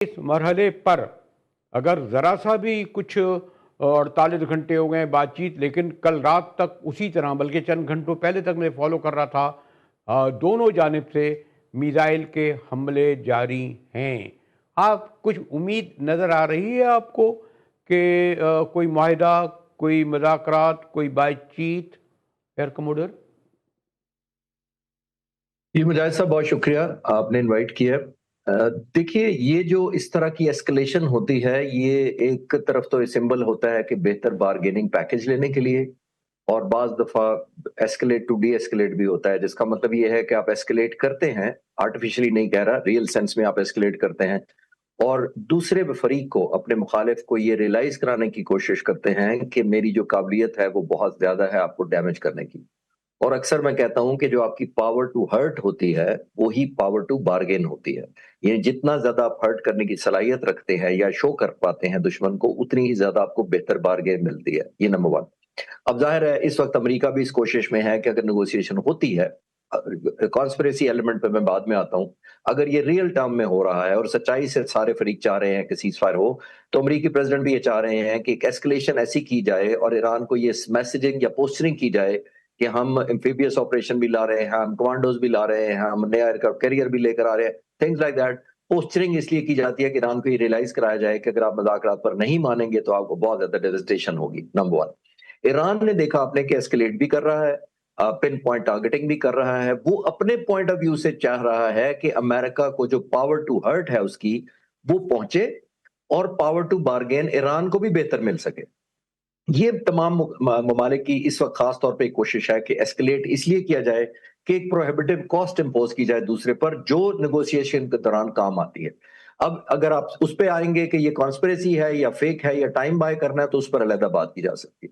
इस मरहले पर अगर ज़रा सा भी कुछ 48 घंटे हो गए बातचीत, लेकिन कल रात तक उसी तरह, बल्कि चंद घंटों पहले तक मैं फॉलो कर रहा था, दोनों जानिब से मिसाइल के हमले जारी हैं। आप कुछ उम्मीद नज़र आ रही है आपको कि कोई माहिदा, कोई मुज़ाकरात, कोई बातचीत, एयर कमोडर? जी मुजाहिद साहब, बहुत शुक्रिया आपने इनवाइट किया। देखिए, ये जो इस तरह की एस्केलेशन होती है, ये एक तरफ तो सिंबल होता है कि बेहतर बारगेनिंग पैकेज लेने के लिए, और बाज दफा एस्केलेट टू डी एस्केलेट भी होता है, जिसका मतलब ये है कि आप एस्केलेट करते हैं, आर्टिफिशियली नहीं कह रहा, रियल सेंस में आप एस्केलेट करते हैं, और दूसरे फरीक को, अपने मुखालिफ को ये रियलाइज कराने की कोशिश करते हैं कि मेरी जो काबिलियत है वो बहुत ज्यादा है आपको डैमेज करने की। और अक्सर मैं कहता हूं कि जो आपकी पावर टू हर्ट होती है वही पावर टू बार्गेन होती है। ये जितना ज्यादा आप हर्ट करने की सलाहियत रखते हैं या शो कर पाते हैं दुश्मन को, उतनी ही ज्यादा आपको बेहतर बार्गेन मिलती है। ये नंबर वन। अब जाहिर है इस वक्त अमेरिका भी इस कोशिश में है कि अगर नेगोशिएशन होती है, कॉन्स्पिरेसी एलिमेंट पे मैं बाद में आता हूं, अगर ये रियल टर्म में हो रहा है और सच्चाई से सारे फरीक चाह रहे हैं कि सीज फायर हो, तो अमेरिकी प्रेसिडेंट भी ये चाह रहे हैं कि एक एस्केलेशन ऐसी की जाए और ईरान को ये मैसेजिंग या पोस्टरिंग की जाए कि हम एम्फीबियस ऑपरेशन भी ला रहे हैं, हम कमांडोज भी ला रहे हैं, हम नया एयरक्राफ्ट कैरियर भी लेकर आ रहे हैं, थिंग्स लाइक दैट। पोस्टरिंग इसलिए की जाती है कि ईरान को ये रियलाइज कराया जाए कि अगर आप मुज़ाकरात पर नहीं मानेंगे तो आपको बहुत ज्यादा डेवस्टेशन होगी। Number one. ईरान ने देखा आपने कि एस्केलेट भी कर रहा है, पिन पॉइंट टारगेटिंग भी कर रहा है। वो अपने पॉइंट ऑफ व्यू से चाह रहा है कि अमेरिका को जो पावर टू हर्ट है उसकी वो पहुंचे, और पावर टू बार्गेन ईरान को भी बेहतर मिल सके। ये तमाम ममालिक की इस वक्त खास तौर पे एक कोशिश है कि एस्केलेट इसलिए किया जाए कि एक प्रोहिबिटिव कॉस्ट इंपोज की जाए दूसरे पर, जो नेगोशिएशन के दौरान काम आती है। अब अगर आप उस पे आएंगे कि ये कॉन्स्पिरेसी है या फेक है या टाइम बाय करना है, तो उस पर अलग बात की जा सकती है।